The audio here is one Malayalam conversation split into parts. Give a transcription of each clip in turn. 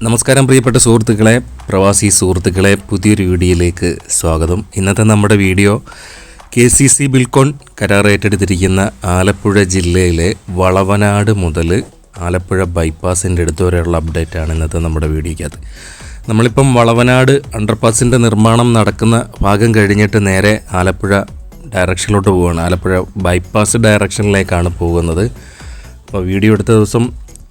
നമസ്കാരം പ്രിയപ്പെട്ട സുഹൃത്തുക്കളെ, പ്രവാസി സുഹൃത്തുക്കളെ, പുതിയൊരു വീഡിയോയിലേക്ക് സ്വാഗതം. ഇന്നത്തെ നമ്മുടെ വീഡിയോ KCC ബിൽക്കോൺ കരാർ ഏറ്റെടുത്തിരിക്കുന്ന ആലപ്പുഴ ജില്ലയിലെ വളവനാട് മുതൽ ആലപ്പുഴ ബൈപ്പാസിൻ്റെ അടുത്ത് വരെയുള്ള അപ്ഡേറ്റാണ് ഇന്നത്തെ നമ്മുടെ വീഡിയോയ്ക്കകത്ത്. നമ്മളിപ്പം വളവനാട് അണ്ടർപാസിൻ്റെ നിർമ്മാണം നടക്കുന്ന ഭാഗം കഴിഞ്ഞിട്ട് നേരെ ആലപ്പുഴ ഡയറക്ഷനിലോട്ട് പോവുകയാണ്. ആലപ്പുഴ ബൈപ്പാസ് ഡയറക്ഷനിലേക്കാണ് പോകുന്നത്. അപ്പോൾ വീഡിയോ എടുത്ത ദിവസം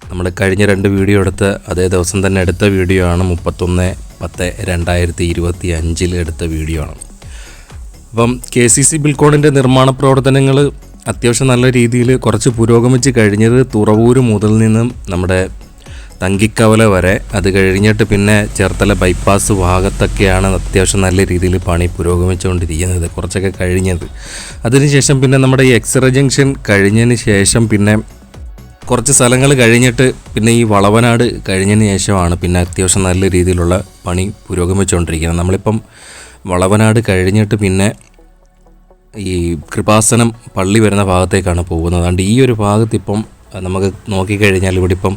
നമ്മൾ കഴിഞ്ഞ 2 വീഡിയോ എടുത്ത അതേ ദിവസം തന്നെ എടുത്ത വീഡിയോ ആണ്. 31/10/2025 എടുത്ത വീഡിയോ ആണ്. അപ്പം KCC ബിൽക്കോണിൻ്റെ നിർമ്മാണ പ്രവർത്തനങ്ങൾ അത്യാവശ്യം നല്ല രീതിയിൽ കുറച്ച് പുരോഗമിച്ച് കഴിഞ്ഞത് തുറവൂർ മുതൽ നിന്നും നമ്മുടെ തങ്കിക്കവല വരെ, അത് കഴിഞ്ഞിട്ട് പിന്നെ ചേർത്തല ബൈപ്പാസ് ഭാഗത്തൊക്കെയാണ് അത്യാവശ്യം നല്ല രീതിയിൽ പണി പുരോഗമിച്ചുകൊണ്ടിരിക്കുന്നത്, കുറച്ചൊക്കെ കഴിഞ്ഞത്. അതിനുശേഷം പിന്നെ നമ്മുടെ ഈ എക്സ്റേ ജംഗ്ഷൻ കഴിഞ്ഞതിന് ശേഷം പിന്നെ കുറച്ച് സ്ഥലങ്ങൾ കഴിഞ്ഞിട്ട് പിന്നെ ഈ വളവനാട് കഴിഞ്ഞതിന് ശേഷമാണ് പിന്നെ അത്യാവശ്യം നല്ല രീതിയിലുള്ള പണി പുരോഗമിച്ചുകൊണ്ടിരിക്കുന്നത്. നമ്മളിപ്പം വളവനാട് കഴിഞ്ഞിട്ട് പിന്നെ ഈ കൃപാസനം പള്ളി വരുന്ന ഭാഗത്തേക്കാണ് പോകുന്നത്. അതുകൊണ്ട് ഈ ഒരു ഭാഗത്തിപ്പം നമുക്ക് നോക്കിക്കഴിഞ്ഞാൽ ഇവിടെ ഇപ്പം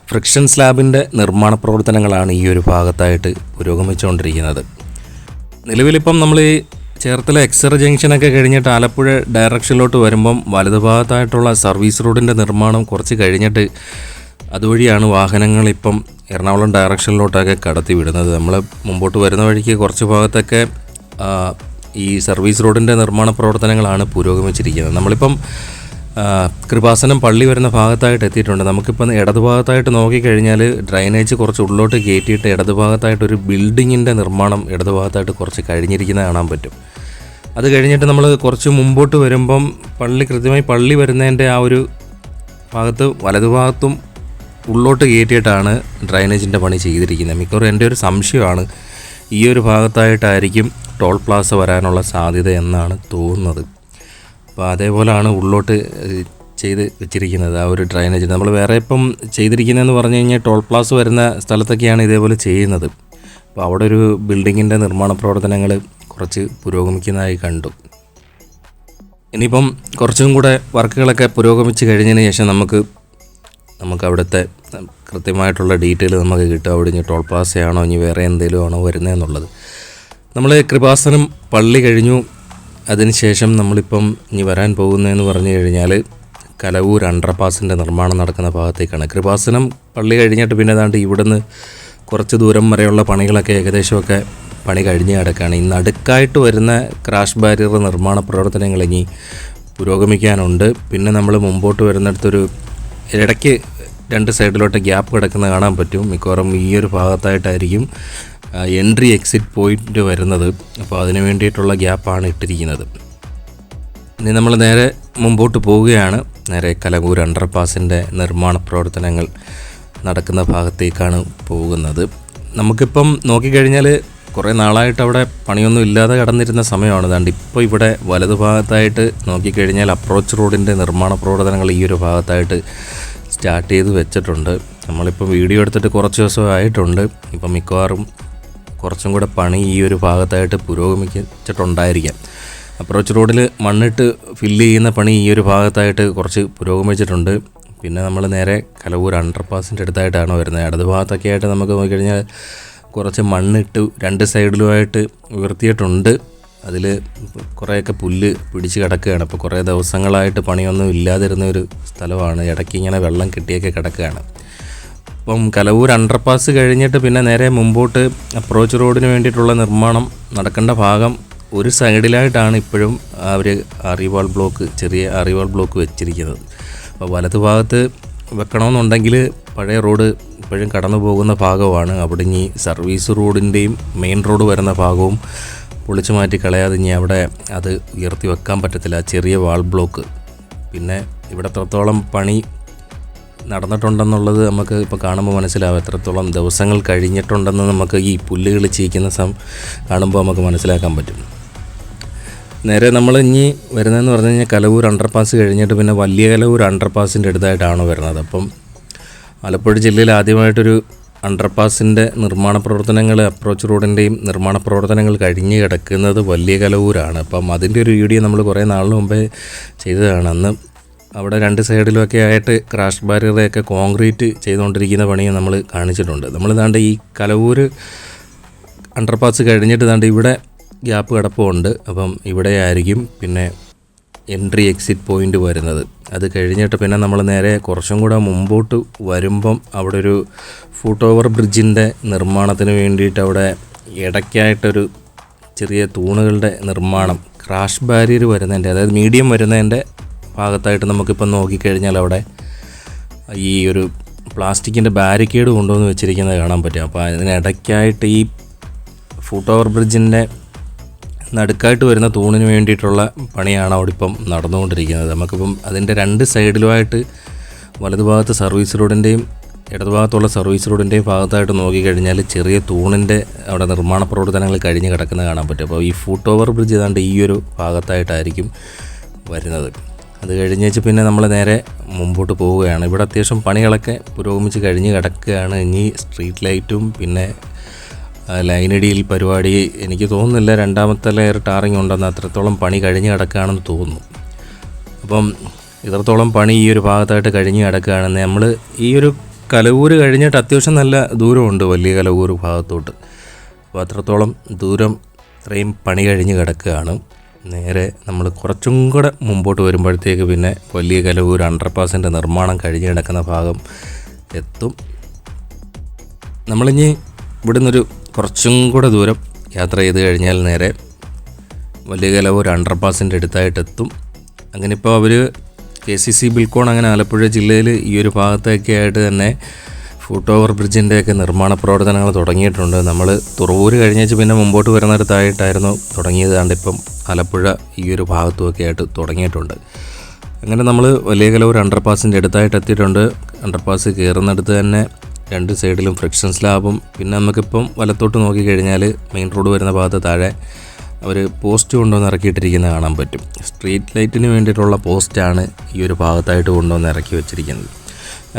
ഫ്രിക്ഷൻ സ്ലാബിൻ്റെ നിർമ്മാണ പ്രവർത്തനങ്ങളാണ് ഈ ഒരു ഭാഗത്തായിട്ട് പുരോഗമിച്ചുകൊണ്ടിരിക്കുന്നത്. നിലവിലിപ്പം നമ്മൾ ഈ ചേർത്തല എക്സ്റേ ജംഗ്ഷനൊക്കെ കഴിഞ്ഞിട്ട് ആലപ്പുഴ ഡയറക്ഷനിലോട്ട് വരുമ്പം വലതുഭാഗത്തായിട്ടുള്ള സർവീസ് റോഡിൻ്റെ നിർമ്മാണം കുറച്ച് കഴിഞ്ഞിട്ട് അതുവഴിയാണ് വാഹനങ്ങളിപ്പം എറണാകുളം ഡയറക്ഷനിലോട്ടൊക്കെ കടത്തി വിടുന്നത്. നമ്മൾ മുമ്പോട്ട് വരുന്ന വഴിക്ക് കുറച്ച് ഭാഗത്തൊക്കെ ഈ സർവീസ് റോഡിൻ്റെ നിർമ്മാണ പ്രവർത്തനങ്ങളാണ് പുരോഗമിച്ചിരിക്കുന്നത്. നമ്മളിപ്പം കൃപാസനം പള്ളി വരുന്ന ഭാഗത്തായിട്ട് എത്തിയിട്ടുണ്ട്. നമുക്കിപ്പം ഇടതുഭാഗത്തായിട്ട് നോക്കിക്കഴിഞ്ഞാൽ ഡ്രൈനേജ് കുറച്ച് ഉള്ളിലോട്ട് കയറ്റിയിട്ട് ഇടതുഭാഗത്തായിട്ടൊരു ബിൽഡിങ്ങിൻ്റെ നിർമ്മാണം ഇടതുഭാഗത്തായിട്ട് കുറച്ച് കഴിഞ്ഞിരിക്കുന്നത് കാണാൻ പറ്റും. അത് കഴിഞ്ഞിട്ട് നമ്മൾ കുറച്ച് മുമ്പോട്ട് വരുമ്പം കൃത്യമായി പള്ളി വരുന്നതിൻ്റെ ആ ഒരു ഭാഗത്ത് വലതുഭാഗത്തും ഉള്ളോട്ട് കയറ്റിയിട്ടാണ് ഡ്രൈനേജിൻ്റെ പണി ചെയ്തിരിക്കുന്നത്. മിക്കവാറും എൻ്റെ ഒരു സംശയമാണ് ഈ ഒരു ഭാഗത്തായിട്ടായിരിക്കും ടോൾ പ്ലാസ വരാനുള്ള സാധ്യത എന്നാണ് തോന്നുന്നത്. അപ്പോൾ അതേപോലെയാണ് ഉള്ളോട്ട് ചെയ്ത് വെച്ചിരിക്കുന്നത് ആ ഒരു ഡ്രൈനേജ്. നമ്മൾ വേറെ ഇപ്പം ചെയ്തിരിക്കുന്നതെന്ന് പറഞ്ഞു കഴിഞ്ഞാൽ ടോൾ പ്ലാസ വരുന്ന സ്ഥലത്തൊക്കെയാണ് ഇതേപോലെ ചെയ്യുന്നത്. അപ്പോൾ അവിടെ ഒരു ബിൽഡിങ്ങിൻ്റെ നിർമ്മാണ പ്രവർത്തനങ്ങൾ കുറച്ച് പുരോഗമിക്കുന്നതായി കണ്ടു. ഇനിയിപ്പം കുറച്ചും കൂടെ വർക്കുകളൊക്കെ പുരോഗമിച്ച് കഴിഞ്ഞതിന് ശേഷം നമുക്ക് അവിടുത്തെ കൃത്യമായിട്ടുള്ള ഡീറ്റെയിൽ നമുക്ക് കിട്ടും. അവിടെ ഇനി ടോൾ പ്ലാസയാണോ ഇനി വേറെ എന്തെങ്കിലും ആണോ വരുന്നതെന്നുള്ളത്. നമ്മൾ കൃപാസനം പള്ളി കഴിഞ്ഞു. അതിനുശേഷം നമ്മളിപ്പം ഇനി വരാൻ പോകുന്നതെന്ന് പറഞ്ഞു കഴിഞ്ഞാൽ കലവൂർ അണ്ടർപാസിൻ്റെ നിർമ്മാണം നടക്കുന്ന ഭാഗത്തേക്കാണ്. കൃപാസനം പള്ളി കഴിഞ്ഞിട്ട് പിന്നെ ഏതാണ്ട് ഇവിടുന്ന് കുറച്ച് ദൂരം വരെയുള്ള പണികളൊക്കെ ഏകദേശമൊക്കെ പണി കഴിഞ്ഞ് കിടക്കുകയാണ്. ഈ നടുക്കായിട്ട് വരുന്ന ക്രാഷ് ബാരിയർ നിർമ്മാണ പ്രവർത്തനങ്ങൾ ഇനി പുരോഗമിക്കാനുണ്ട്. പിന്നെ നമ്മൾ മുമ്പോട്ട് വരുന്നിടത്തൊരു ഇടയ്ക്ക് 2 സൈഡിലോട്ട് ഗ്യാപ്പ് കിടക്കുന്നത് കാണാൻ പറ്റും. മിക്കവാറും ഈ ഒരു ഭാഗത്തായിട്ടായിരിക്കും എൻട്രി എക്സിറ്റ് പോയിൻ്റ് വരുന്നത്. അപ്പോൾ അതിന് വേണ്ടിയിട്ടുള്ള ഗ്യാപ്പാണ് ഇട്ടിരിക്കുന്നത്. ഇനി നമ്മൾ നേരെ മുമ്പോട്ട് പോവുകയാണ്. നേരെ കലവൂർ അണ്ടർപാസിൻ്റെ നിർമ്മാണ പ്രവർത്തനങ്ങൾ നടക്കുന്ന ഭാഗത്തേക്കാണ് പോകുന്നത്. നമുക്കിപ്പം നോക്കിക്കഴിഞ്ഞാൽ കുറേ നാളായിട്ട് അവിടെ പണിയൊന്നും ഇല്ലാതെ കടന്നിരുന്ന സമയമാണ്. അതുകൊണ്ട് ഇപ്പോൾ ഇവിടെ വലതുഭാഗത്തായിട്ട് നോക്കിക്കഴിഞ്ഞാൽ അപ്രോച്ച് റോഡിൻ്റെ നിർമ്മാണ പ്രവർത്തനങ്ങൾ ഈ ഒരു ഭാഗത്തായിട്ട് സ്റ്റാർട്ട് ചെയ്ത് വെച്ചിട്ടുണ്ട്. നമ്മളിപ്പോൾ വീഡിയോ എടുത്തിട്ട് കുറച്ച് ദിവസമായിട്ടുണ്ട്. ഇപ്പം മിക്കവാറും കുറച്ചും കൂടെ പണി ഈ ഒരു ഭാഗത്തായിട്ട് പുരോഗമിച്ചിട്ടുണ്ടായിരിക്കാം. അപ്രോച്ച് റോഡിൽ മണ്ണിട്ട് ഫില്ല് ചെയ്യുന്ന പണി ഈ ഒരു ഭാഗത്തായിട്ട് കുറച്ച് പുരോഗമിച്ചിട്ടുണ്ട്. പിന്നെ നമ്മൾ നേരെ കലവൂർ അണ്ടർപാസിൻ്റെ അടുത്തായിട്ടാണ് വരുന്നത്. ഇടത് ഭാഗത്തൊക്കെ ആയിട്ട് നമുക്ക് നോക്കിക്കഴിഞ്ഞാൽ കുറച്ച് മണ്ണിട്ട് 2 സൈഡിലുമായിട്ട് ഉയർത്തിയിട്ടുണ്ട്. അതിൽ കുറേയൊക്കെ പുല്ല് പിടിച്ച് കിടക്കുകയാണ്. അപ്പോൾ കുറേ ദിവസങ്ങളായിട്ട് പണിയൊന്നും ഇല്ലാതിരുന്ന ഒരു സ്ഥലമാണ്. ഇടയ്ക്ക് ഇങ്ങനെ വെള്ളം കെട്ടിയൊക്കെ കിടക്കുകയാണ്. അപ്പം കലവൂർ അണ്ടർപാസ് കഴിഞ്ഞിട്ട് പിന്നെ നേരെ മുമ്പോട്ട് അപ്രോച്ച് റോഡിന് വേണ്ടിയിട്ടുള്ള നിർമ്മാണം നടക്കേണ്ട ഭാഗം ഒരു സൈഡിലായിട്ടാണ് ഇപ്പോഴും അവർ ചെറിയ അറിവാൾ ബ്ലോക്ക് വെച്ചിരിക്കുന്നത്. അപ്പോൾ വലതുഭാഗത്ത് വെക്കണമെന്നുണ്ടെങ്കിൽ പഴയ റോഡ് ഇപ്പോഴും കടന്നു പോകുന്ന ഭാഗമാണ്. അവിടെ ഇനി സർവീസ് റോഡിൻ്റെയും മെയിൻ റോഡ് വരുന്ന ഭാഗവും പൊളിച്ചു മാറ്റി കളയാതെ ഇനി അവിടെ അത് ഉയർത്തി വെക്കാൻ പറ്റത്തില്ല, ചെറിയ വാൾ ബ്ലോക്ക്. പിന്നെ ഇവിടെ എത്രത്തോളം പണി നടന്നിട്ടുണ്ടെന്നുള്ളത് നമുക്ക് ഇപ്പോൾ കാണുമ്പോൾ മനസ്സിലാവും. എത്രത്തോളം ദിവസങ്ങൾ കഴിഞ്ഞിട്ടുണ്ടെന്ന് നമുക്ക് ഈ പുല്ലുകൾ ചീക്കുന്ന കാണുമ്പോൾ നമുക്ക് മനസ്സിലാക്കാൻ പറ്റും. നേരെ നമ്മൾ ഇനി വരുന്നതെന്ന് പറഞ്ഞു കഴിഞ്ഞാൽ കലവൂർ അണ്ടർപാസ് കഴിഞ്ഞിട്ട് പിന്നെ വലിയ കലവൂർ അണ്ടർപാസിൻ്റെ അടുത്തായിട്ടാണ് വരുന്നത്. അപ്പം ആലപ്പുഴ ജില്ലയിൽ ആദ്യമായിട്ടൊരു അണ്ടർപാസിൻ്റെ നിർമ്മാണ പ്രവർത്തനങ്ങൾ, അപ്രോച്ച് റോഡിൻ്റെയും നിർമ്മാണ പ്രവർത്തനങ്ങൾ കഴിഞ്ഞ് കിടക്കുന്നത് വലിയ കലവൂരാണ്. അപ്പം അതിൻ്റെ ഒരു വീഡിയോ നമ്മൾ കുറേ നാളിന് മുമ്പേ ചെയ്തതാണ്. അന്ന് അവിടെ രണ്ട് സൈഡിലുമൊക്കെ ആയിട്ട് ക്രാഷ് ബാരിയറൊക്കെ കോൺക്രീറ്റ് ചെയ്തുകൊണ്ടിരിക്കുന്ന പണിയും നമ്മൾ കാണിച്ചിട്ടുണ്ട്. നമ്മൾ ദാണ്ട് ഈ കലവൂർ അണ്ടർപാസ് കഴിഞ്ഞിട്ട് ദാണ്ട് ഇവിടെ ഗ്യാപ്പ് കിടപ്പുണ്ട്. അപ്പം ഇവിടെ ആയിരിക്കും പിന്നെ എൻട്രി എക്സിറ്റ് പോയിൻ്റ് വരുന്നത്. അത് കഴിഞ്ഞിട്ട് പിന്നെ നമ്മൾ നേരെ കുറച്ചും കൂടെ മുമ്പോട്ട് വരുമ്പം അവിടെ ഒരു ഫുട് ഓവർ ബ്രിഡ്ജിൻ്റെ നിർമ്മാണത്തിന് വേണ്ടിയിട്ട് അവിടെ ഇടയ്ക്കായിട്ടൊരു ചെറിയ തൂണുകളുടെ നിർമ്മാണം ക്രാഷ് ബാരിയർ വരുന്നതിൻ്റെ, അതായത് മീഡിയം വരുന്നതിൻ്റെ ഭാഗത്തായിട്ട് നമുക്കിപ്പം നോക്കിക്കഴിഞ്ഞാൽ അവിടെ ഈ ഒരു പ്ലാസ്റ്റിക്കിൻ്റെ ബാരിക്കേഡ് കൊണ്ടുവന്ന് വെച്ചിരിക്കുന്നത് കാണാൻ പറ്റും. അപ്പോൾ അതിനിടയ്ക്കായിട്ട് ഈ ഫുട് ഓവർ ബ്രിഡ്ജിൻ്റെ നടുക്കായിട്ട് വരുന്ന തൂണിന് വേണ്ടിയിട്ടുള്ള പണിയാണ് അവിടെ ഇപ്പം നടന്നുകൊണ്ടിരിക്കുന്നത്. നമുക്കിപ്പം അതിൻ്റെ രണ്ട് സൈഡിലുമായിട്ട് വലതുഭാഗത്ത് സർവീസ് റോഡിൻ്റെയും ഇടതുഭാഗത്തുള്ള സർവീസ് റോഡിൻ്റെയും ഭാഗത്തായിട്ട് നോക്കിക്കഴിഞ്ഞാൽ ചെറിയ തൂണിൻ്റെ അവിടെ നിർമ്മാണ പ്രവർത്തനങ്ങൾ കഴിഞ്ഞ് കിടക്കുന്നത് കാണാൻ പറ്റും. അപ്പോൾ ഈ ഫുട് ഓവർ ബ്രിഡ്ജ് ഏതാണ്ട് ഈ ഒരു ഭാഗത്തായിട്ടായിരിക്കും വരുന്നത്. അത് കഴിഞ്ഞേച്ച് പിന്നെ നമ്മൾ നേരെ മുമ്പോട്ട് പോവുകയാണ്. ഇവിടെ അത്യാവശ്യം പണികളൊക്കെ പുരോഗമിച്ച് കഴിഞ്ഞ് കിടക്കുകയാണ്. ഇനി സ്ട്രീറ്റ് ലൈറ്റും പിന്നെ ലൈനടിയിൽ പരിപാടി എനിക്ക് തോന്നുന്നില്ല രണ്ടാമത്തെ ലെയർ ടാറിങ് ഉണ്ടെന്ന്, അത്രത്തോളം പണി കഴിഞ്ഞ് കിടക്കുകയാണെന്ന് തോന്നുന്നു. അപ്പം ഇത്രത്തോളം പണി ഈ ഒരു ഭാഗത്തായിട്ട് കഴിഞ്ഞ് കിടക്കുകയാണെന്ന് നമ്മൾ ഈ ഒരു കലവൂർ കഴിഞ്ഞിട്ട് അത്യാവശ്യം നല്ല ദൂരമുണ്ട് വലിയ കലവൂർ ഭാഗത്തോട്ട്. അപ്പോൾ അത്രത്തോളം ദൂരം ഇത്രയും പണി കഴിഞ്ഞ് കിടക്കുകയാണ്. നേരെ നമ്മൾ കുറച്ചും കൂടെ മുമ്പോട്ട് വരുമ്പോഴത്തേക്ക് പിന്നെ വലിയ കലവൂർ അണ്ടർപാസിൻ്റെ നിർമ്മാണം കഴിഞ്ഞ് കിടക്കുന്ന ഭാഗം എത്തും. നമ്മളിനി ഇവിടുന്നൊരു കുറച്ചും കൂടെ ദൂരം യാത്ര ചെയ്ത് കഴിഞ്ഞാൽ നേരെ വലിയ കലവൂർ അണ്ടർപാസിൻ്റെ അടുത്തായിട്ടെത്തും. അങ്ങനെ ഇപ്പോൾ അവർ KCC ബിൽക്കോൺ അങ്ങനെ ആലപ്പുഴ ജില്ലയിൽ ഈ ഒരു ഭാഗത്തൊക്കെ ആയിട്ട് തന്നെ ഫുട് ഓവർ ബ്രിഡ്ജിൻ്റെയൊക്കെ നിർമ്മാണ പ്രവർത്തനങ്ങൾ തുടങ്ങിയിട്ടുണ്ട്. നമ്മൾ തുറവൂർ കഴിഞ്ഞേച്ച് പിന്നെ മുമ്പോട്ട് വരുന്നിടത്തായിട്ടായിരുന്നു തുടങ്ങിയത്. കണ്ടിപ്പം ആലപ്പുഴ ഈ ഒരു ഭാഗത്തുമൊക്കെ ആയിട്ട് തുടങ്ങിയിട്ടുണ്ട്. അങ്ങനെ നമ്മൾ വലിയ കലവൂർ അണ്ടർപാസിൻ്റെ അടുത്തായിട്ട് എത്തിയിട്ടുണ്ട്. അണ്ടർപാസ് കയറുന്നിടത്ത് തന്നെ രണ്ട് സൈഡിലും ഫ്രിക്ഷൻ സ്ലാബും പിന്നെ നമുക്കിപ്പം വലത്തോട്ട് നോക്കിക്കഴിഞ്ഞാൽ മെയിൻ റോഡ് വരുന്ന ഭാഗത്ത് താഴെ അവർ പോസ്റ്റ് കൊണ്ടുവന്ന് ഇറക്കിയിട്ടിരിക്കുന്നത് കാണാൻ പറ്റും. സ്ട്രീറ്റ് ലൈറ്റിന് വേണ്ടിയിട്ടുള്ള പോസ്റ്റാണ് ഈ ഒരു ഭാഗത്തായിട്ട് കൊണ്ടുവന്ന് ഇറക്കി വെച്ചിരിക്കുന്നത്.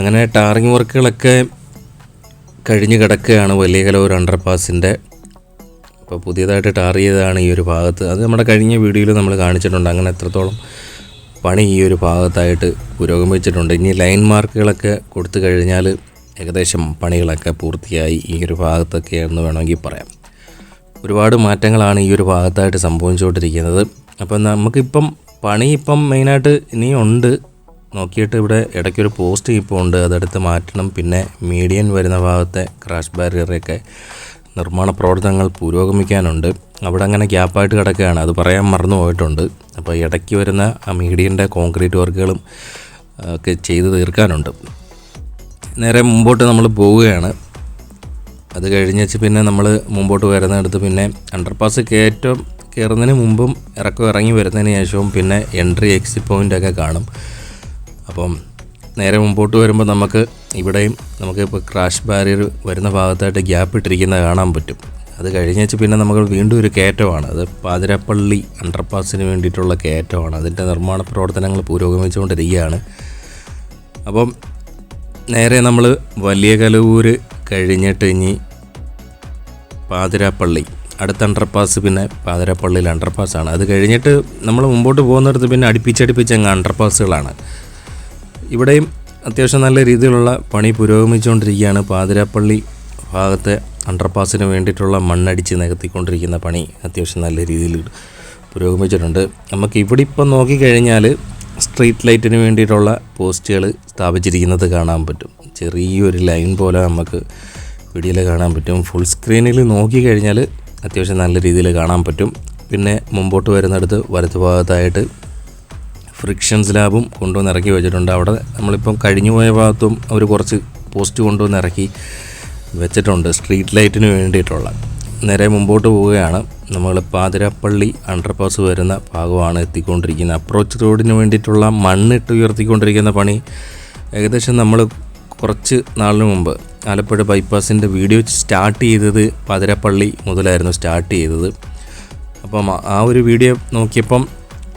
അങ്ങനെ ടാറിങ് വർക്കുകളൊക്കെ കഴിഞ്ഞ് കിടക്കുകയാണ് വലിയ കലവൂർ അണ്ടർപാസിൻ്റെ. അപ്പോൾ പുതിയതായിട്ട് ടാർ ചെയ്തതാണ് ഈ ഒരു ഭാഗത്ത്. അത് നമ്മുടെ കഴിഞ്ഞ വീഡിയോയിൽ നമ്മൾ കാണിച്ചിട്ടുണ്ട്. അങ്ങനെ എത്രത്തോളം പണി ഈ ഒരു ഭാഗത്തായിട്ട് പുരോഗമിച്ചിട്ടുണ്ട്. ഇനി ലൈൻ മാർക്കുകളൊക്കെ കൊടുത്തു കഴിഞ്ഞാൽ ഏകദേശം പണികളൊക്കെ പൂർത്തിയായി ഈ ഒരു ഭാഗത്തൊക്കെ എന്ന് വേണമെങ്കിൽ പറയാം. ഒരുപാട് മാറ്റങ്ങളാണ് ഈ ഒരു ഭാഗത്തായിട്ട് സംഭവിച്ചുകൊണ്ടിരിക്കുന്നത്. അപ്പം നമുക്കിപ്പം പണി ഇപ്പം മെയിനായിട്ട് ഇനിയും ഉണ്ട്. നോക്കിയിട്ട് ഇവിടെ ഇടയ്ക്കൊരു പോസ്റ്റ് ഇപ്പോൾ ഉണ്ട്, അതെടുത്ത് മാറ്റണം. പിന്നെ മീഡിയൻ വരുന്ന ഭാഗത്തെ ക്രാഷ് ബാരിയറൊക്കെ നിർമ്മാണ പ്രവർത്തനങ്ങൾ പുരോഗമിക്കാനുണ്ട്. അവിടെ അങ്ങനെ ഗ്യാപ്പായിട്ട് കിടക്കുകയാണ്, അത് പറയാൻ മറന്നു പോയിട്ടുണ്ട്. അപ്പോൾ ഇടയ്ക്ക് വരുന്ന ആ മീഡിയൻ്റെ കോൺക്രീറ്റ് വർക്കുകളും ഒക്കെ ചെയ്ത് തീർക്കാനുണ്ട്. നേരെ മുമ്പോട്ട് നമ്മൾ പോവുകയാണ്. അത് കഴിഞ്ഞ് പിന്നെ നമ്മൾ മുമ്പോട്ട് വരുന്നിടത്ത് പിന്നെ അണ്ടർപാസ് കയറുന്നതിന് മുമ്പും ഇറങ്ങി വരുന്നതിന് ശേഷവും പിന്നെ എൻട്രി എക്സിറ്റ് പോയിൻ്റൊക്കെ കാണും. അപ്പം നേരെ മുമ്പോട്ട് വരുമ്പോൾ ഇവിടെയും ഇപ്പോൾ ക്രാഷ് ബാരിയർ വരുന്ന ഭാഗത്തായിട്ട് ഗ്യാപ്പ് ഇട്ടിരിക്കുന്നത് കാണാൻ പറ്റും. അത് കഴിഞ്ഞ് പിന്നെ നമുക്ക് വീണ്ടും ഒരു കയറ്റമാണ്. അത് പാതിരാപ്പള്ളി അണ്ടർപാസിന് വേണ്ടിയിട്ടുള്ള കയറ്റമാണ്. അതിൻ്റെ നിർമ്മാണ പ്രവർത്തനങ്ങൾ പുരോഗമിച്ചുകൊണ്ടിരിക്കുകയാണ്. അപ്പം നേരെ നമ്മൾ വലിയ കലവൂർ കഴിഞ്ഞിട്ട് ഇനി പാതിരാപ്പള്ളി അടുത്ത അണ്ടർപാസ് പിന്നെ പാതിരാപ്പള്ളിയിൽ അണ്ടർപാസ്സാണ്. അത് കഴിഞ്ഞിട്ട് നമ്മൾ മുമ്പോട്ട് പോകുന്നിടത്ത് പിന്നെ അടുപ്പിച്ചടുപ്പിച്ച് അങ്ങ് അണ്ടർപാസുകളാണ്. ഇവിടെയും അത്യാവശ്യം നല്ല രീതിയിലുള്ള പണി പുരോഗമിച്ചുകൊണ്ടിരിക്കുകയാണ്. പാതിരാപ്പള്ളി ഭാഗത്തെ അണ്ടർപാസിന് വേണ്ടിയിട്ടുള്ള മണ്ണടിച്ച് നികത്തിക്കൊണ്ടിരിക്കുന്ന പണി അത്യാവശ്യം നല്ല രീതിയിൽ പുരോഗമിച്ചിട്ടുണ്ട്. നമുക്ക് ഇവിടെ ഇപ്പം നോക്കിക്കഴിഞ്ഞാൽ സ്ട്രീറ്റ് ലൈറ്റിന് വേണ്ടിയിട്ടുള്ള പോസ്റ്റുകൾ സ്ഥാപിച്ചിരിക്കുന്നത് കാണാൻ പറ്റും. ചെറിയൊരു ലൈൻ പോലെ നമുക്ക് വീഡിയോയിൽ കാണാൻ പറ്റും. ഫുൾ സ്ക്രീനിൽ നോക്കിക്കഴിഞ്ഞാൽ അത്യാവശ്യം നല്ല രീതിയിൽ കാണാൻ പറ്റും. പിന്നെ മുമ്പോട്ട് വരുന്നിടത്ത് വലതു ഭാഗത്തായിട്ട് ഫ്രിക്ഷൻ സ്ലാബും കൊണ്ടുവന്ന് ഇറക്കി വെച്ചിട്ടുണ്ട്. അവിടെ നമ്മളിപ്പം കഴിഞ്ഞു പോയ ഭാഗത്തും അവർ കുറച്ച് പോസ്റ്റ് കൊണ്ടുവന്ന് ഇറക്കി വെച്ചിട്ടുണ്ട് സ്ട്രീറ്റ് ലൈറ്റിന് വേണ്ടിയിട്ടുള്ള. നേരെ മുമ്പോട്ട് പോവുകയാണ്. നമ്മൾ പാതിരാപ്പള്ളി അണ്ടർപാസ് വരുന്ന ഭാഗമാണ് എത്തിക്കൊണ്ടിരിക്കുന്നത്. അപ്രോച്ച് റോഡിന് വേണ്ടിയിട്ടുള്ള മണ്ണിട്ട് ഉയർത്തിക്കൊണ്ടിരിക്കുന്ന പണി ഏകദേശം നമ്മൾ കുറച്ച് നാളിന് മുമ്പ് ആലപ്പുഴ ബൈപ്പാസിൻ്റെ വീഡിയോ സ്റ്റാർട്ട് ചെയ്തത് പാതിരാപ്പള്ളി മുതലായിരുന്നു സ്റ്റാർട്ട് ചെയ്തത്. അപ്പം ആ ഒരു വീഡിയോ നോക്കിയപ്പം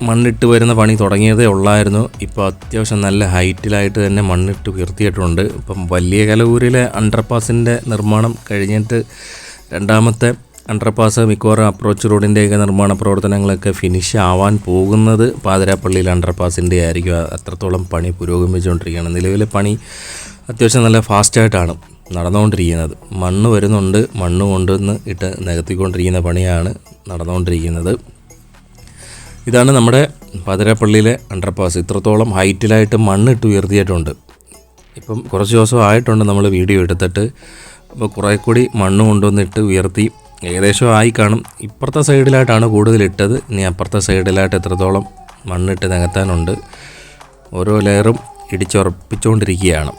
മണ്ണിട്ട് വരുന്ന പണി തുടങ്ങിയതേ ഉള്ളായിരുന്നു. ഇപ്പോൾ അത്യാവശ്യം നല്ല ഹൈറ്റിലായിട്ട് തന്നെ മണ്ണിട്ട് ഉയർത്തിയിട്ടുണ്ട്. ഇപ്പം വലിയ കലവൂരിലെ അണ്ടർപാസിൻ്റെ നിർമ്മാണം കഴിഞ്ഞിട്ട് രണ്ടാമത്തെ അണ്ടർപാസ് മിക്കവാറും അപ്രോച്ച് റോഡിൻ്റെയൊക്കെ നിർമ്മാണ പ്രവർത്തനങ്ങളൊക്കെ ഫിനിഷ് ആവാൻ പോകുന്നത് പാതിരാപ്പള്ളിയിൽ അണ്ടർപാസിൻ്റെ ആയിരിക്കും. അത്രത്തോളം പണി പുരോഗമിച്ചുകൊണ്ടിരിക്കുകയാണ്. നിലവിലെ പണി അത്യാവശ്യം നല്ല ഫാസ്റ്റായിട്ടാണ് നടന്നുകൊണ്ടിരിക്കുന്നത്. മണ്ണ് വരുന്നുണ്ട്, മണ്ണ് കൊണ്ടുവന്ന് ഇട്ട് നികത്തിക്കൊണ്ടിരിക്കുന്ന പണിയാണ് നടന്നുകൊണ്ടിരിക്കുന്നത്. ഇതാണ് നമ്മുടെ പാതിരാപ്പള്ളിയിലെ അണ്ടർപാസ്. ഇത്രത്തോളം ഹൈറ്റിലായിട്ട് മണ്ണിട്ട് ഉയർത്തിയിട്ടുണ്ട്. ഇപ്പം കുറച്ച് ദിവസം ആയിട്ടുണ്ട് നമ്മൾ വീഡിയോ എടുത്തിട്ട്. അപ്പോൾ കുറേ കൂടി മണ്ണ് കൊണ്ടുവന്നിട്ട് ഉയർത്തി ഏകദേശം ആയി കാണും. ഇപ്പുറത്തെ സൈഡിലായിട്ടാണ് കൂടുതലിട്ടത്. ഇനി അപ്പുറത്തെ സൈഡിലായിട്ട് എത്രത്തോളം മണ്ണിട്ട് നികത്താനുണ്ട്. ഓരോ ലെയറും ഇടിച്ചുറപ്പിച്ചുകൊണ്ടിരിക്കുകയാണ്.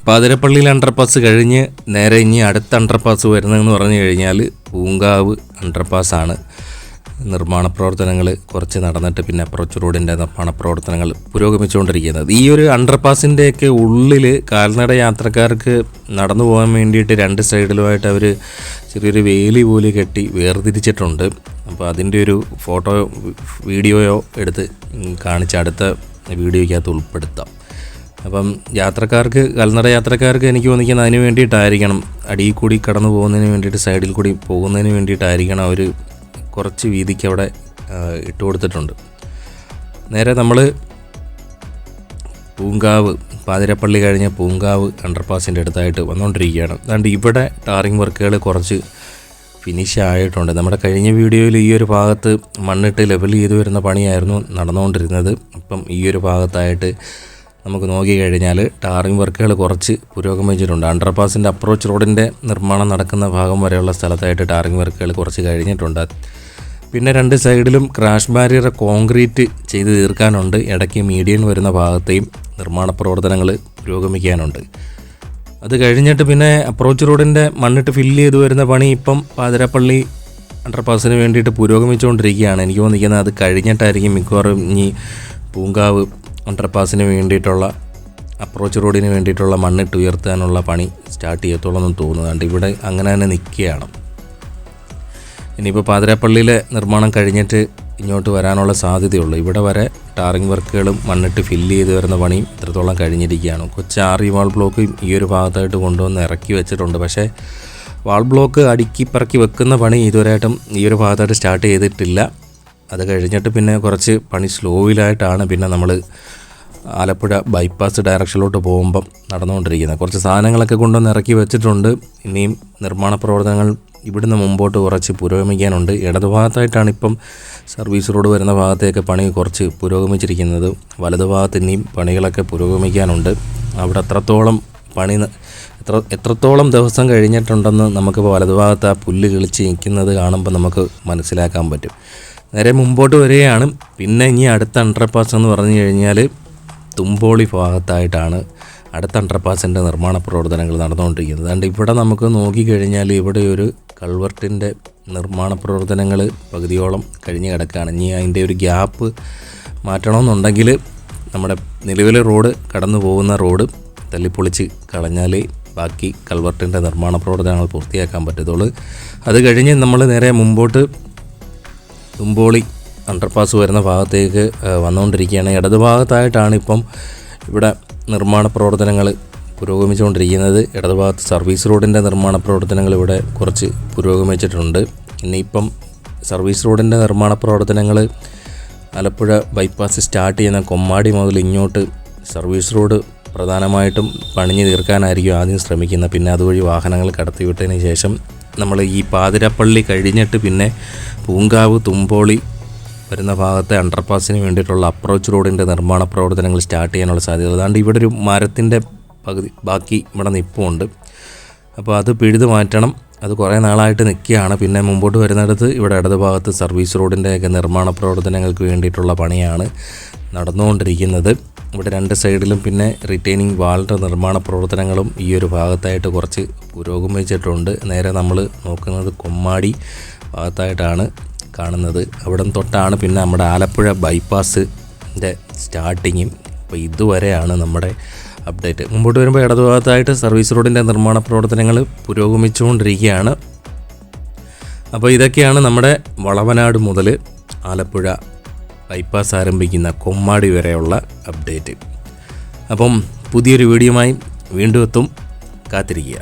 പാതിരപ്പള്ളിയിൽ അണ്ടർപാസ് കഴിഞ്ഞ് നേരെ ഇനി അടുത്ത അണ്ടർപാസ് വരുന്നതെന്ന് പറഞ്ഞു കഴിഞ്ഞാൽ പൂങ്കാവ് അണ്ടർപാസ്സാണ്. നിർമ്മാണ പ്രവർത്തനങ്ങൾ കുറച്ച് നടന്നിട്ട് പിന്നെ അപ്രോച്ച് റോഡിൻ്റെ നിർമ്മാണ പ്രവർത്തനങ്ങൾ പുരോഗമിച്ചുകൊണ്ടിരിക്കുന്നത്. ഈ ഒരു അണ്ടർപാസിൻ്റെയൊക്കെ ഉള്ളിൽ കാൽനട യാത്രക്കാർക്ക് നടന്നു പോകാൻ വേണ്ടിയിട്ട് രണ്ട് സൈഡിലുമായിട്ട് അവർ ചെറിയൊരു വേലി പോലെ കെട്ടി വേർതിരിച്ചിട്ടുണ്ട്. അപ്പോൾ അതിൻ്റെ ഒരു ഫോട്ടോ വീഡിയോയോ എടുത്ത് കാണിച്ച് അടുത്ത വീഡിയോയ്ക്കകത്ത് ഉൾപ്പെടുത്താം. അപ്പം യാത്രക്കാർക്ക്, കാൽനട യാത്രക്കാർക്ക് എനിക്ക് തോന്നിക്കുന്നത് അതിന് വേണ്ടിയിട്ടായിരിക്കണം, അടിയിൽ കൂടി കടന്നു പോകുന്നതിന് വേണ്ടിയിട്ട്, സൈഡിൽ കൂടി പോകുന്നതിന് വേണ്ടിയിട്ടായിരിക്കണം അവർ കുറച്ച് വീതിക്ക് അവിടെ ഇട്ട് കൊടുത്തിട്ടുണ്ട്. നേരെ നമ്മൾ പൂങ്കാവ്, പാതിരപ്പള്ളി കഴിഞ്ഞ പൂങ്കാവ് അണ്ടർപാസിൻ്റെ അടുത്തായിട്ട് വന്നുകൊണ്ടിരിക്കുകയാണ്. അതുകൊണ്ട് ഇവിടെ ടാറിങ് വർക്കുകൾ കുറച്ച് ഫിനിഷ് ആയിട്ടുണ്ട്. നമ്മുടെ കഴിഞ്ഞ വീഡിയോയിൽ ഈ ഒരു ഭാഗത്ത് മണ്ണിട്ട് ലെവൽ ചെയ്ത് വരുന്ന പണിയായിരുന്നു നടന്നുകൊണ്ടിരുന്നത്. ഇപ്പം ഈ ഒരു ഭാഗത്തായിട്ട് നമുക്ക് നോക്കിക്കഴിഞ്ഞാൽ ടാറിങ് വർക്കുകൾ കുറച്ച് പുരോഗമിച്ചിട്ടുണ്ട്. അണ്ടർപാസിൻ്റെ അപ്രോച്ച് റോഡിൻ്റെ നിർമ്മാണം നടക്കുന്ന ഭാഗം വരെയുള്ള സ്ഥലത്തായിട്ട് ടാറിങ് വർക്കുകൾ കുറച്ച് കഴിഞ്ഞിട്ടുണ്ട്. പിന്നെ രണ്ട് സൈഡിലും ക്രാഷ് ബാരിയർ കോൺക്രീറ്റ് ചെയ്ത് തീർക്കാനുണ്ട്. ഇടയ്ക്ക് മീഡിയൻ വരുന്ന ഭാഗത്തെയും നിർമ്മാണ പ്രവർത്തനങ്ങൾ പുരോഗമിക്കാനുണ്ട്. അത് കഴിഞ്ഞിട്ട് പിന്നെ അപ്രോച്ച് റോഡിൻ്റെ മണ്ണിട്ട് ഫില്ല് ചെയ്ത് വരുന്ന പണി ഇപ്പം പാതിരാപ്പള്ളി അണ്ടർപാസിന് വേണ്ടിയിട്ട് പുരോഗമിച്ചുകൊണ്ടിരിക്കുകയാണ്. എനിക്ക് തോന്നിക്കുന്നത് അത് കഴിഞ്ഞിട്ടായിരിക്കും മിക്കവാറും ഇനി പൂങ്കാവ് അണ്ടർപാസിന് വേണ്ടിയിട്ടുള്ള, അപ്രോച്ച് റോഡിന് വേണ്ടിയിട്ടുള്ള മണ്ണിട്ട് ഉയർത്താനുള്ള പണി സ്റ്റാർട്ട് ചെയ്യത്തുള്ളൂ എന്ന് തോന്നുന്നുണ്ട്. ഇവിടെ അങ്ങനെ തന്നെ നിൽക്കുകയാണ്. ഇനിയിപ്പോൾ പാതിരാപ്പള്ളിയിലെ നിർമ്മാണം കഴിഞ്ഞിട്ട് ഇങ്ങോട്ട് വരാനുള്ള സാധ്യതയുള്ളൂ. ഇവിടെ വരെ ടാറിങ് വർക്കുകളും മണ്ണിട്ട് ഫില്ല് ചെയ്ത് വരുന്ന പണിയും ഇത്രത്തോളം കഴിഞ്ഞിരിക്കുകയാണ്. കൊച്ചാറി വാൾ ബ്ലോക്ക് ഈ ഒരു ഭാഗത്തായിട്ട് കൊണ്ടുവന്ന് ഇറക്കി വെച്ചിട്ടുണ്ട്. പക്ഷേ വാൾ ബ്ലോക്ക് അടുക്കി പറക്കി വെക്കുന്ന പണി ഇതുവരെയായിട്ടും ഈ ഒരു ഭാഗത്തായിട്ട് സ്റ്റാർട്ട് ചെയ്തിട്ടില്ല. അത് കഴിഞ്ഞിട്ട് പിന്നെ കുറച്ച് പണി സ്ലോയിലായിട്ടാണ് പിന്നെ നമ്മൾ ആലപ്പുഴ ബൈപ്പാസ് ഡയറക്ഷനിലോട്ട് പോകുമ്പം നടന്നുകൊണ്ടിരിക്കുന്നത്. കുറച്ച് സാധനങ്ങളൊക്കെ കൊണ്ടുവന്ന് ഇറക്കി വെച്ചിട്ടുണ്ട്. ഇനിയും നിർമ്മാണ പ്രവർത്തനങ്ങൾ ഇവിടുന്ന് മുമ്പോട്ട് കുറച്ച് പുരോഗമിക്കാനുണ്ട്. ഇടതുഭാഗത്തായിട്ടാണ് ഇപ്പം സർവീസ് റോഡ് വരുന്ന ഭാഗത്തേക്ക് പണി കുറച്ച് പുരോഗമിച്ചിരിക്കുന്നത്. വലതുഭാഗത്ത് ഇനിയും പണികളൊക്കെ പുരോഗമിക്കാനുണ്ട്. അവിടെ എത്രത്തോളം ദിവസം കഴിഞ്ഞിട്ടുണ്ടെന്ന് നമുക്കിപ്പോൾ വലതുഭാഗത്ത് ആ പുല്ല് കിളിച്ച് നിൽക്കുന്നത് കാണുമ്പോൾ നമുക്ക് മനസ്സിലാക്കാൻ പറ്റും. നേരെ മുമ്പോട്ട് വരികയാണ്. പിന്നെ ഇനി അടുത്ത അണ്ടർപാസ് എന്ന് പറഞ്ഞു കഴിഞ്ഞാൽ തുമ്പോളി ഭാഗത്തായിട്ടാണ് അടുത്ത അണ്ടർപാസിൻ്റെ നിർമ്മാണ പ്രവർത്തനങ്ങൾ നടന്നുകൊണ്ടിരിക്കുന്നത്. അതുകൊണ്ട് ഇവിടെ നമുക്ക് നോക്കിക്കഴിഞ്ഞാൽ ഇവിടെ ഒരു കൾവർട്ടിൻ്റെ നിർമ്മാണ പ്രവർത്തനങ്ങൾ പകുതിയോളം കഴിഞ്ഞ് കിടക്കുകയാണ്. ഇനി അതിൻ്റെ ഒരു ഗ്യാപ്പ് മാറ്റണമെന്നുണ്ടെങ്കിൽ നമ്മുടെ നിലവിലെ റോഡ്, കടന്നു പോകുന്ന റോഡ് തല്ലിപ്പൊളിച്ച് കളഞ്ഞാലേ ബാക്കി കൾവർട്ടിൻ്റെ നിർമ്മാണ പ്രവർത്തനങ്ങൾ പൂർത്തിയാക്കാൻ പറ്റത്തുള്ളൂ. അത് കഴിഞ്ഞ് നമ്മൾ നേരെ മുമ്പോട്ട് തുമ്പോളി അണ്ടർപാസ് വരുന്ന ഭാഗത്തേക്ക് വന്നുകൊണ്ടിരിക്കുകയാണ്. ഇടതുഭാഗത്തായിട്ടാണ് ഇപ്പം ഇവിടെ നിർമ്മാണ പ്രവർത്തനങ്ങൾ പുരോഗമിച്ചുകൊണ്ടിരിക്കുന്നത്. ഇടതുഭാഗത്ത് സർവീസ് റോഡിൻ്റെ നിർമ്മാണ പ്രവർത്തനങ്ങൾ ഇവിടെ കുറച്ച് പുരോഗമിച്ചിട്ടുണ്ട്. ഇനിയിപ്പം സർവീസ് റോഡിൻ്റെ നിർമ്മാണ പ്രവർത്തനങ്ങൾ ആലപ്പുഴ ബൈപ്പാസ് സ്റ്റാർട്ട് ചെയ്യുന്ന കൊമ്മാടി മുതൽ ഇങ്ങോട്ട് സർവീസ് റോഡ് പ്രധാനമായിട്ടും പണിഞ്ഞ് തീർക്കാനായിരിക്കും ആദ്യം ശ്രമിക്കുന്നത്. പിന്നെ അതുവഴി വാഹനങ്ങൾ കടത്തിവിട്ടതിന് ശേഷം നമ്മൾ ഈ പാതിരാപ്പള്ളി കഴിഞ്ഞിട്ട് പിന്നെ പൂങ്കാവ്, തുമ്പോളി വരുന്ന ഭാഗത്തെ അണ്ടർപാസിന് വേണ്ടിയിട്ടുള്ള അപ്രോച്ച് റോഡിൻ്റെ നിർമ്മാണ പ്രവർത്തനങ്ങൾ സ്റ്റാർട്ട് ചെയ്യാനുള്ള സാധ്യത. അതുകൊണ്ട് ഇവിടെ ഒരു മരത്തിൻ്റെ പകുതി ബാക്കി ഇവിടെ നിൽപ്പുണ്ട്. അപ്പോൾ അത് പിഴുത് മാറ്റണം. അത് കുറേ നാളായിട്ട് നിൽക്കുകയാണ്. പിന്നെ മുമ്പോട്ട് വരുന്നിടത്ത് ഇവിടെ ഇടതുഭാഗത്ത് സർവീസ് റോഡിൻ്റെയൊക്കെ നിർമ്മാണ പ്രവർത്തനങ്ങൾക്ക് വേണ്ടിയിട്ടുള്ള പണിയാണ് നടന്നുകൊണ്ടിരിക്കുന്നത്. ഇവിടെ രണ്ട് സൈഡിലും പിന്നെ റിട്ടൈനിങ് വാളിൻ്റെ നിർമ്മാണ പ്രവർത്തനങ്ങളും ഈ ഒരു ഭാഗത്തായിട്ട് കുറച്ച് പുരോഗമിച്ചിട്ടുണ്ട്. നേരെ നമ്മൾ നോക്കുന്നത് കൊമ്മാടി ഭാഗത്തായിട്ടാണ് കാണുന്നത്. അവിടെ തൊട്ടാണ് പിന്നെ നമ്മുടെ ആലപ്പുഴ ബൈപ്പാസിൻ്റെ സ്റ്റാർട്ടിങ്ങും. അപ്പോൾ ഇതുവരെയാണ് നമ്മുടെ അപ്ഡേറ്റ്. മുമ്പോട്ട് വരുമ്പോൾ ഇടതുഭാഗത്തായിട്ട് സർവീസ് റോഡിൻ്റെ നിർമ്മാണ പ്രവർത്തനങ്ങൾ പുരോഗമിച്ചുകൊണ്ടിരിക്കുകയാണ്. അപ്പോൾ ഇതൊക്കെയാണ് നമ്മുടെ വളവനാട് മുതൽ ആലപ്പുഴ ബൈപ്പാസ് ആരംഭിക്കുന്ന കൊമ്മാടി വരെയുള്ള അപ്ഡേറ്റ്. അപ്പം പുതിയൊരു വീഡിയോയുമായി വീണ്ടും എത്തും. കാത്തിരിക്കുക.